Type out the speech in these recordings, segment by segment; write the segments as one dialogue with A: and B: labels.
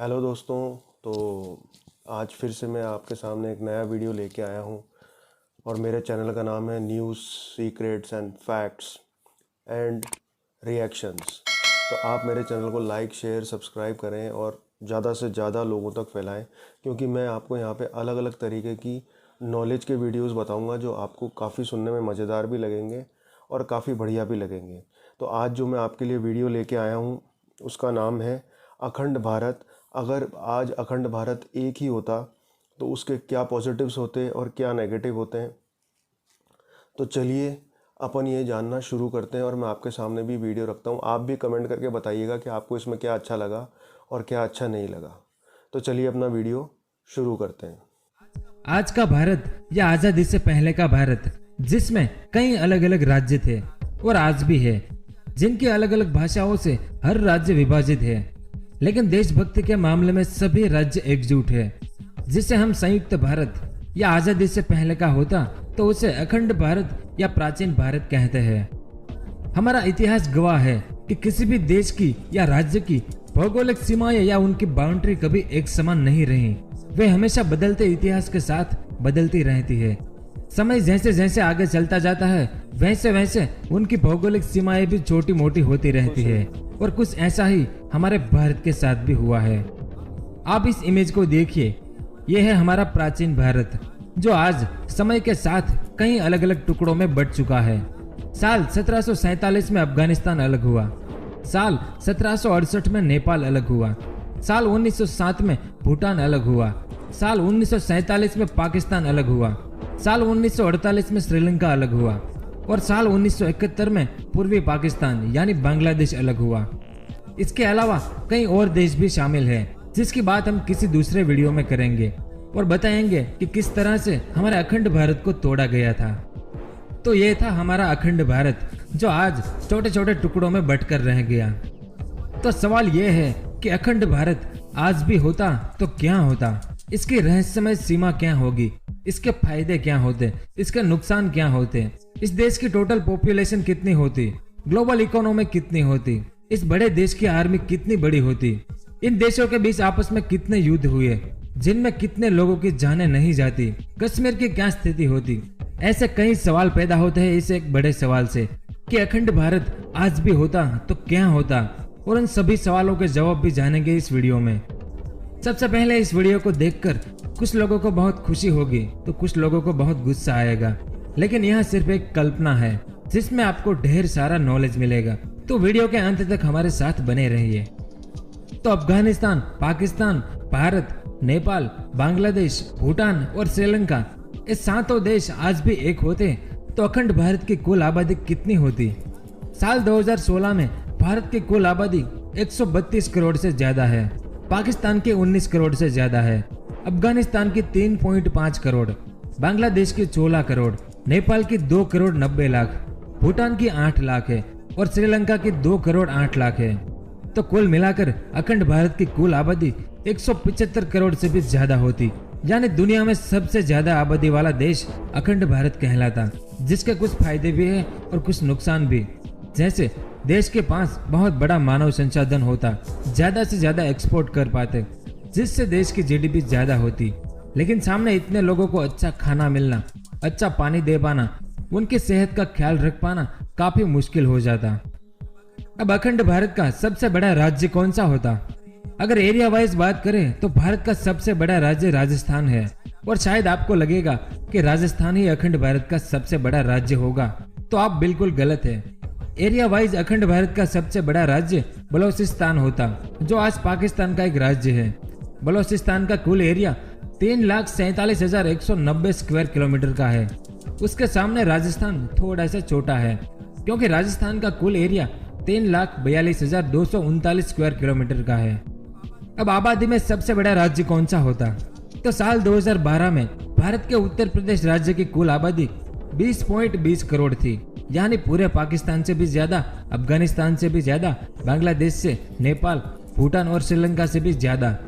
A: Hello दोस्तों। तो आज फिर से मैं आपके सामने एक नया वीडियो लेके आया हूँ और मेरे चैनल का नाम है news secrets and facts and reactions. तो आप मेरे चैनल को लाइक शेयर सब्सक्राइब करें और ज़्यादा से ज़्यादा लोगों तक फैलाएं, क्योंकि मैं आपको यहाँ पे अलग अलग तरीके की नॉलेज के वीडियोस बताऊँगा जो आपको काफ़ी सुनने में मज़ेदार भी लगेंगे और काफ़ी बढ़िया भी लगेंगे। तो आज जो मैं आपके लिए वीडियो लेके आया हूँ उसका नाम है अखंड भारत। अगर आज अखंड भारत एक ही होता तो उसके क्या पॉजिटिव्स होते और क्या नेगेटिव होते हैं। तो चलिए अपन ये जानना शुरू करते हैं और मैं आपके सामने भी वीडियो रखता हूँ। आप भी कमेंट करके बताइएगा कि आपको इसमें क्या अच्छा लगा और क्या अच्छा नहीं लगा। तो चलिए अपना वीडियो शुरू करते हैं।
B: आज का भारत या आजादी से पहले का भारत, जिसमें कई अलग अलग राज्य थे और आज भी है, जिनकी अलग अलग भाषाओं से हर राज्य विभाजित है, लेकिन देशभक्ति के मामले में सभी राज्य एकजुट है, जिसे हम संयुक्त भारत या आजादी से पहले का होता तो उसे अखंड भारत या प्राचीन भारत कहते हैं। हमारा इतिहास गवाह है कि किसी भी देश की या राज्य की भौगोलिक सीमाएं या उनकी बाउंड्री कभी एक समान नहीं रही। वे हमेशा बदलते इतिहास के साथ बदलती रहती है। समय जैसे जैसे आगे चलता जाता है वैसे वैसे उनकी भौगोलिक सीमाएं भी छोटी मोटी होती रहती है, और कुछ ऐसा ही हमारे भारत के साथ भी हुआ है। आप इस इमेज को देखिए, यह है हमारा प्राचीन भारत, जो आज समय के साथ कई अलग अलग टुकड़ों में बंट चुका है। साल 1747 में अफगानिस्तान अलग हुआ, साल 1768 में नेपाल अलग हुआ, साल 1907 में भूटान अलग हुआ, साल 1947 में पाकिस्तान अलग हुआ, साल 1948 में श्रीलंका अलग हुआ और साल 1971 में पूर्वी पाकिस्तान यानी बांग्लादेश अलग हुआ। इसके अलावा कई और देश भी शामिल हैं, जिसकी बात हम किसी दूसरे वीडियो में करेंगे और बताएंगे कि किस तरह से हमारे अखंड भारत को तोड़ा गया था। तो ये था हमारा अखंड भारत, जो आज छोटे छोटे टुकड़ों में बंटकर रह गया। तो सवाल यह है कि अखंड भारत आज भी होता तो क्या होता, इसकी रहस्यमय सीमा क्या होगी, इसके फायदे क्या होते, इसके नुकसान क्या होते, इस देश की टोटल पॉपुलेशन कितनी होती, ग्लोबल इकोनॉमी कितनी होती, इस बड़े देश की आर्मी कितनी बड़ी होती, इन देशों के बीच आपस में कितने युद्ध हुए जिनमें कितने लोगों की जानें नहीं जाती, कश्मीर की क्या स्थिति होती। ऐसे कई सवाल पैदा होते हैं इस एक बड़े सवाल से कि अखंड भारत आज भी होता तो क्या होता, और उन सभी सवालों के जवाब भी जानेंगे इस वीडियो में। सबसे पहले इस वीडियो को देखकर कुछ लोगों को बहुत खुशी होगी तो कुछ लोगों को बहुत गुस्सा आएगा, लेकिन यह सिर्फ एक कल्पना है जिसमें आपको ढेर सारा नॉलेज मिलेगा। तो वीडियो के अंत तक हमारे साथ बने रहिए। तो अफगानिस्तान, पाकिस्तान, भारत, नेपाल, बांग्लादेश, भूटान और श्रीलंका, ये सातों देश आज भी एक होते तो अखंड भारत की कुल आबादी कितनी होती। साल 2016 में भारत की कुल आबादी 132 करोड़ से ज्यादा है, पाकिस्तान की 19 करोड़ से ज्यादा है, अफगानिस्तान की 3.5 करोड़, बांग्लादेश की 16 करोड़, नेपाल की 2 करोड़ 90 लाख, भूटान की 8 लाख है और श्रीलंका की 2 करोड़ 8 लाख है। तो कुल मिलाकर अखंड भारत की कुल आबादी 175 करोड़ से भी ज्यादा होती, यानी दुनिया में सबसे ज्यादा आबादी वाला देश अखंड भारत कहलाता, जिसके कुछ फायदे भी है और कुछ नुकसान भी। जैसे देश के पास बहुत बड़ा मानव संसाधन होता, ज्यादा से ज्यादा एक्सपोर्ट कर पाते, जिससे देश की जीडीपी ज्यादा होती, लेकिन सामने इतने लोगों को अच्छा खाना मिलना, अच्छा पानी दे पाना, उनकी सेहत का ख्याल रख पाना काफी मुश्किल हो जाता। अब अखंड भारत का सबसे बड़ा राज्य कौन सा होता। अगर एरिया वाइज बात करें तो भारत का सबसे बड़ा राज्य राजस्थान है, और शायद आपको लगेगा कि राजस्थान ही अखंड भारत का सबसे बड़ा राज्य होगा, तो आप बिल्कुल गलत है। एरिया वाइज अखंड भारत का सबसे बड़ा राज्य बलोचिस्तान होता, जो आज पाकिस्तान का एक राज्य है। बलोचिस्तान का कुल एरिया 3,47,190 स्क्वायर किलोमीटर का है। उसके सामने राजस्थान थोड़ा सा छोटा है, क्योंकि राजस्थान का कुल एरिया 3,42,239 स्क्वायर किलोमीटर का है। अब आबादी में सबसे बड़ा राज्य कौन सा होता। तो साल 2012 में भारत के उत्तर प्रदेश राज्य की कुल आबादी 20.20 करोड़ थी, यानी पूरे पाकिस्तान से भी ज्यादा, अफगानिस्तान से भी ज्यादा, बांग्लादेश से, नेपाल, भूटान और श्रीलंका से भी ज्यादा।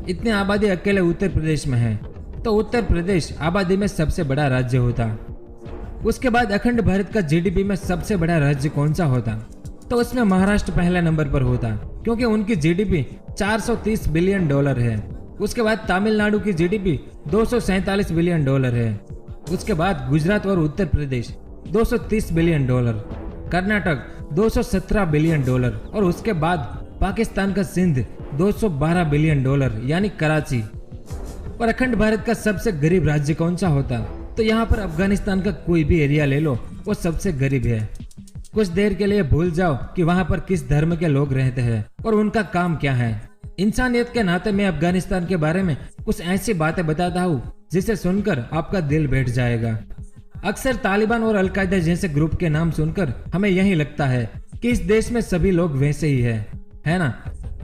B: इतनी आबादी अकेले उत्तर प्रदेश में है, तो उत्तर प्रदेश आबादी में सबसे बड़ा राज्य होता। उसके बाद अखंड भारत का जीडीपी में सबसे बड़ा राज्य कौन सा होता। तो उसमें महाराष्ट्र पहले नंबर पर होता, क्योंकि उनकी जीडीपी 430 बिलियन डॉलर है। उसके बाद तमिलनाडु की जीडीपी 247 बिलियन डॉलर है। उसके बाद गुजरात और Uttar Pradesh 230 billion dollar, Karnataka 217 billion dollar और उसके बाद पाकिस्तान का सिंध 212 बिलियन डॉलर यानी कराची। और अखंड भारत का सबसे गरीब राज्य कौन सा होता, तो यहाँ पर अफगानिस्तान का कोई भी एरिया ले लो, वो सबसे गरीब है। कुछ देर के लिए भूल जाओ कि वहाँ पर किस धर्म के लोग रहते हैं और उनका काम क्या है। इंसानियत के नाते मैं अफगानिस्तान के बारे में कुछ ऐसी बातें बताता हूँ जिसे सुनकर आपका दिल बैठ जाएगा। अक्सर तालिबान और अलकायदा जैसे ग्रुप के नाम सुनकर हमें यही लगता है कि इस देश में सभी लोग वैसे ही है ना?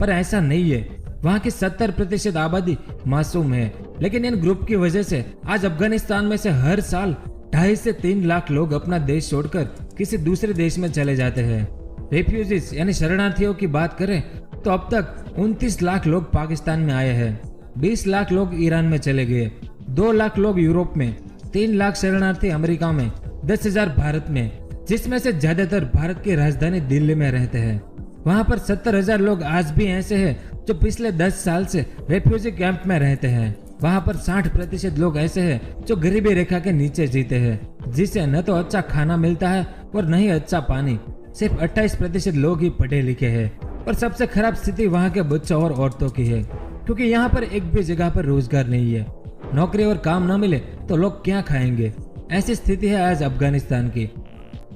B: पर ऐसा नहीं है। वहाँ की 70% आबादी मासूम है, लेकिन इन ग्रुप की वजह से आज अफगानिस्तान में से हर साल 2.5 से 3 लाख लोग अपना देश छोड़कर किसी दूसरे देश में चले जाते हैं। रेफ्यूजीज यानी शरणार्थियों की बात करें तो अब तक 29 लाख लोग पाकिस्तान में आए हैं, 20 लाख लोग ईरान में चले गए, 2 लाख लोग यूरोप में, 3 लाख शरणार्थी अमेरिका में, 10,000 भारत में, जिसमें से ज्यादातर भारत की राजधानी दिल्ली में रहते हैं। वहाँ पर 70,000 लोग आज भी ऐसे हैं जो पिछले 10 साल से रेफ्यूजी कैंप में रहते हैं। वहाँ पर 60% लोग ऐसे हैं जो गरीबी रेखा के नीचे जीते हैं, जिसे न तो अच्छा खाना मिलता है और न ही अच्छा पानी। सिर्फ 28% लोग ही पढ़े लिखे हैं और सबसे खराब स्थिति वहाँ के बच्चों और औरतों की है, क्योंकि यहाँ पर एक भी जगह पर रोजगार नहीं है। नौकरी और काम न मिले तो लोग क्या खाएंगे, ऐसी स्थिति है आज अफगानिस्तान की।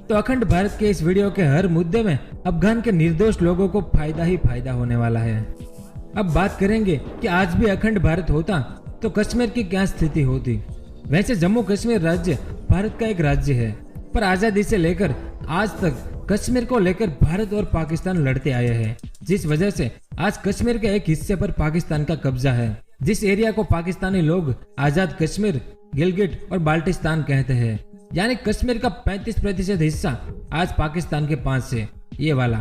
B: तो अखंड भारत के इस वीडियो के हर मुद्दे में अफगान के निर्दोष लोगों को फायदा ही फायदा होने वाला है। अब बात करेंगे कि आज भी अखंड भारत होता तो कश्मीर की क्या स्थिति होती। वैसे जम्मू कश्मीर राज्य भारत का एक राज्य है, पर आजादी से लेकर आज तक कश्मीर को लेकर भारत और पाकिस्तान लड़ते आए हैं, जिस वजह से आज कश्मीर के एक हिस्से पर पाकिस्तान का कब्जा है। जिस एरिया को पाकिस्तानी लोग आजाद कश्मीर, गिलगिट और बाल्टिस्तान कहते हैं, यानी कश्मीर का 35% हिस्सा आज पाकिस्तान के पास है, ये वाला।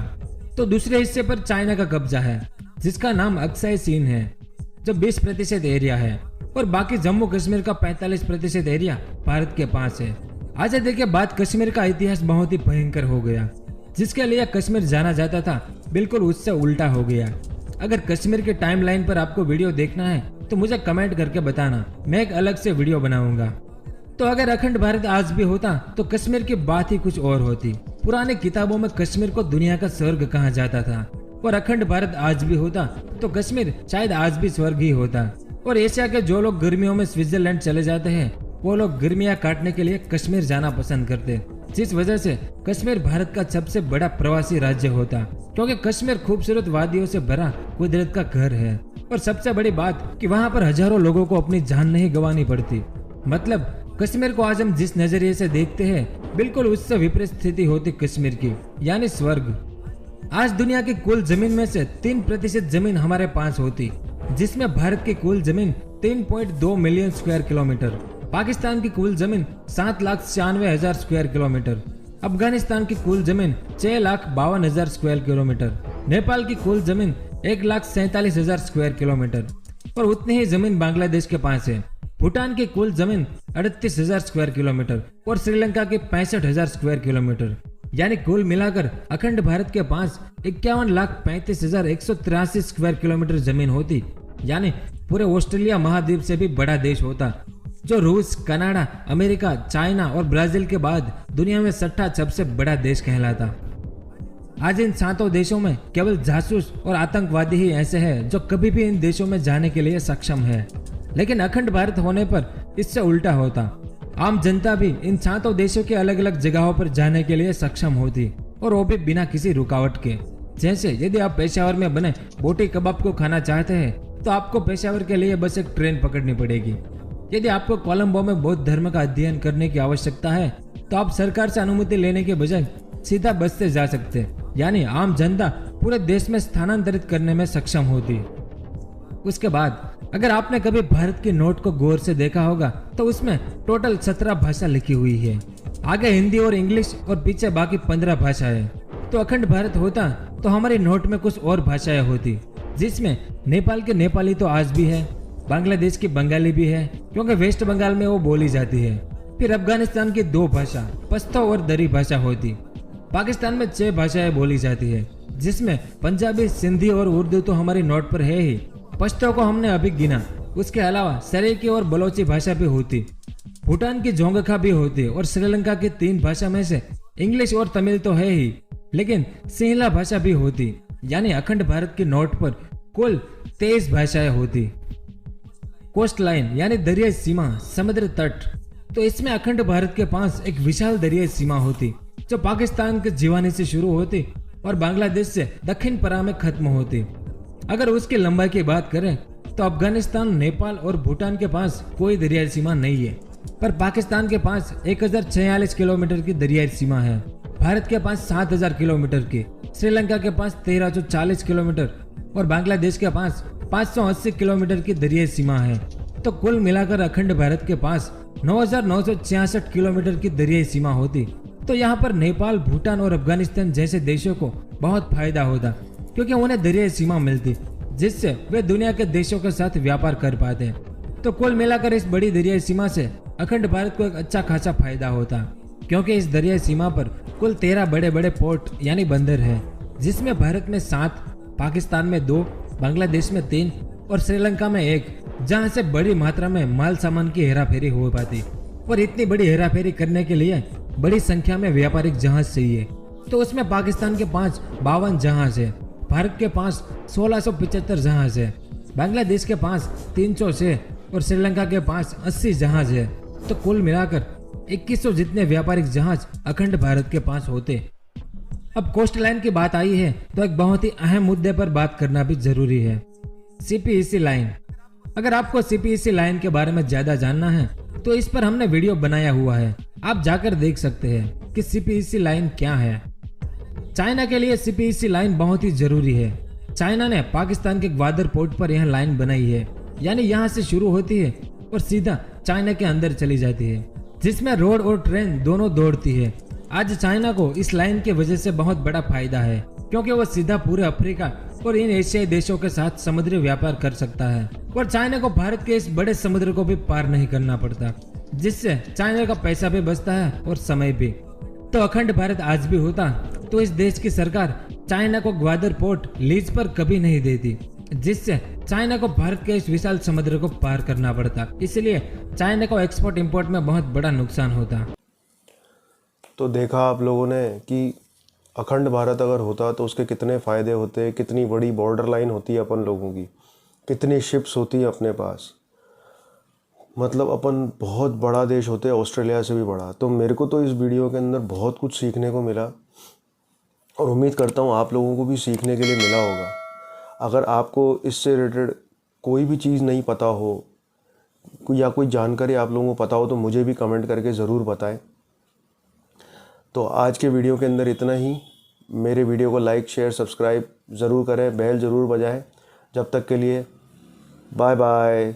B: तो दूसरे हिस्से पर चाइना का कब्जा है, जिसका नाम अक्साई चीन है, जो 20% एरिया है, और बाकी जम्मू कश्मीर का 45% एरिया भारत के पास है। आजादी के बाद कश्मीर का इतिहास बहुत ही भयंकर हो गया। जिसके लिए कश्मीर जाना जाता था, बिल्कुल उससे उल्टा हो गया। अगर कश्मीर के टाइमलाइन पर आपको वीडियो देखना है तो मुझे कमेंट करके बताना, मैं एक अलग से वीडियो बनाऊंगा। तो अगर अखंड भारत आज भी होता तो कश्मीर की बात ही कुछ और होती। पुराने किताबों में कश्मीर को दुनिया का स्वर्ग कहा जाता था, और अखंड भारत आज भी होता तो कश्मीर शायद आज भी स्वर्ग ही होता। और एशिया के जो लोग गर्मियों में स्विट्जरलैंड चले जाते हैं, वो लोग गर्मियां काटने के लिए कश्मीर जाना पसंद करते, जिस वजह से कश्मीर भारत का सबसे बड़ा प्रवासी राज्य होता, क्योंकि कश्मीर खूबसूरत वादियों से भरा कुदरत का घर है। और सबसे बड़ी बात कि वहाँ पर हजारों लोगों को अपनी जान नहीं गंवानी पड़ती। मतलब कश्मीर को आज हम जिस नजरिए से देखते हैं, बिल्कुल उससे विपरीत स्थिति होती कश्मीर की, यानी स्वर्ग। आज दुनिया की कुल जमीन में से 3% जमीन हमारे पास होती, जिसमें भारत की कुल जमीन 3.2 मिलियन स्क्वायर किलोमीटर, पाकिस्तान की कुल जमीन 7,96,000 स्क्वायर किलोमीटर, अफगानिस्तान की कुल जमीन 6,52,000 स्क्वायर किलोमीटर, नेपाल की कुल जमीन 1,47,000 स्क्वायर किलोमीटर, और उतनी ही जमीन बांग्लादेश के पास है। भूटान की कुल जमीन 38,000 स्क्वायर किलोमीटर और श्रीलंका की 65,000 स्क्वायर किलोमीटर, यानी कुल मिलाकर अखंड भारत के पास 51,35,183 स्क्वायर किलोमीटर जमीन होती, यानी पूरे ऑस्ट्रेलिया महाद्वीप से भी बड़ा देश होता, जो रूस, कनाडा, अमेरिका, चाइना और ब्राजील के बाद दुनिया में 6ठा सबसे बड़ा देश कहलाता। आज इन 7 देशों में केवल जासूस और आतंकवादी ही ऐसे हैं जो कभी भी इन देशों में जाने के लिए सक्षम है, लेकिन अखंड भारत होने पर इससे उल्टा होता। आम जनता भी इन 7 देशों के अलग अलग जगहों पर जाने के लिए सक्षम होती, और वो भी बिना किसी रुकावट के। जैसे यदि आप पेशावर में बने बोटी कबाब को खाना चाहते हैं तो आपको पेशावर के लिए बस एक ट्रेन पकड़नी पड़ेगी। यदि आपको कोलंबो में बौद्ध धर्म का अध्ययन करने की आवश्यकता है तो आप सरकार से अनुमति लेने के बजाय सीधा बस से जा सकते, यानी आम जनता पूरे देश में स्थानांतरित करने में सक्षम होती। उसके बाद अगर आपने कभी भारत के नोट को गौर से देखा होगा तो उसमें टोटल 17 भाषा लिखी हुई है, आगे हिंदी और इंग्लिश और पीछे बाकी 15 भाषाएं। तो अखंड भारत होता तो हमारे नोट में कुछ और भाषाएं होती, जिसमें नेपाल के नेपाली तो आज भी है, बांग्लादेश की बंगाली भी है क्योंकि वेस्ट बंगाल में वो बोली जाती है। फिर अफगानिस्तान की 2 भाषा पश्तो और दरी भाषा होती। पाकिस्तान में 6 भाषाएं बोली जाती है, जिसमें पंजाबी, सिंधी और उर्दू तो हमारी नोट पर है ही, पश्तो को हमने अभी गिना। उसके अलावा सरेकी और बलोची भाषा भी होती, भूटान की जोंगखा भी होती और श्रीलंका की 3 भाषा में से इंग्लिश और तमिल तो है ही, लेकिन सिंहला भाषा भी होती। यानी अखंड भारत की नोट पर कुल 23 भाषाएं होती। कोस्ट लाइन यानी दरियाई सीमा, समुद्र तट, तो इसमें अखंड भारत के पास एक विशाल दरियाई सीमा होती जो पाकिस्तान के जीवानी से शुरू होती और बांग्लादेश से दक्षिण परा में खत्म होती। अगर उसकी लंबाई की बात करें तो अफगानिस्तान, नेपाल और भूटान के पास कोई दरियाई सीमा नहीं है, पर पाकिस्तान के पास 1046 किलोमीटर की दरियाई सीमा है, भारत के पास 7000 किलोमीटर की, श्रीलंका के पास 1340 किलोमीटर और बांग्लादेश के पास 580 किलोमीटर की दरियाई सीमा है। तो कुल मिलाकर अखंड भारत के पास 9966 किलोमीटर की दरियाई सीमा होती। तो यहाँ पर नेपाल, भूटान और अफगानिस्तान जैसे देशों को बहुत फायदा होता, क्योंकि उन्हें दरियाई सीमा मिलती जिससे वे दुनिया के देशों के साथ व्यापार कर पाते। तो कुल मिलाकर इस बड़ी दरियाई सीमा से अखंड भारत को एक अच्छा खासा फायदा होता, क्योंकि इस दरियाई सीमा पर कुल 13 बड़े बड़े पोर्ट यानी बंदर है, जिसमें भारत में 7, पाकिस्तान में 2, बांग्लादेश में 3 और श्रीलंका में 1, जहां से बड़ी मात्रा में माल सामान की हेराफेरी हो पाती। और इतनी बड़ी हेराफेरी करने के लिए बड़ी संख्या में व्यापारिक जहाज चाहिए। तो उसमें पाकिस्तान के पास 52 जहाज है, भारत के पास 1675 जहाज है, बांग्लादेश के पास 306 और श्रीलंका के पास 80 जहाज है। तो कुल मिलाकर 2100 जितने व्यापारिक जहाज अखंड भारत के पास होते। अब कोस्ट लाइन की बात आई है तो एक बहुत ही अहम मुद्दे पर बात करना भी जरूरी है, सीपीईसी लाइन। अगर आपको सीपीईसी लाइन के बारे में ज्यादा जानना है तो इस पर हमने वीडियो बनाया हुआ है, आप जाकर देख सकते हैं कि सीपीईसी लाइन क्या है। चाइना के लिए सीपीईसी लाइन बहुत ही जरूरी है। चाइना ने पाकिस्तान के ग्वादर पोर्ट पर यह लाइन बनाई है, यानी यहाँ से शुरू होती है और सीधा चाइना के अंदर चली जाती है, जिसमें रोड और ट्रेन दोनों दौड़ती है। आज चाइना को इस लाइन की वजह से बहुत बड़ा फायदा है, क्योंकि वो सीधा पूरे अफ्रीका और इन एशियाई देशों के साथ समुद्री व्यापार कर सकता है और चाइना को भारत के इस बड़े समुद्र को भी पार नहीं करना पड़ता, जिससे चाइना का पैसा भी बचता है और समय भी। तो अखंड भारत आज भी होता तो इस देश की सरकार चाइना को ग्वादर पोर्ट लीज पर कभी नहीं देती, जिससे चाइना को भारत के इस विशाल समुद्र को पार करना पड़ता। इसलिए चाइना को एक्सपोर्ट इंपोर्ट में बहुत बड़ा नुकसान होता।
A: तो देखा आप लोगों ने कि अखंड भारत अगर होता तो उसके कितने फ़ायदे होते, कितनी बड़ी बॉर्डर लाइन होती है अपन लोगों की, कितनी शिप्स होती है अपने पास, मतलब अपन बहुत बड़ा देश होते हैं, ऑस्ट्रेलिया से भी बड़ा। तो मेरे को तो इस वीडियो के अंदर बहुत कुछ सीखने को मिला और उम्मीद करता हूँ आप लोगों को भी सीखने के लिए मिला होगा। अगर आपको इससे रिलेटेड कोई भी चीज़ नहीं पता हो या कोई जानकारी आप लोगों को पता हो तो मुझे भी कमेंट करके ज़रूर बताएं। तो आज के वीडियो के अंदर इतना ही। मेरे वीडियो को लाइक, शेयर, सब्सक्राइब ज़रूर करें, बेल ज़रूर बजाएं। जब तक के लिए बाय बाय।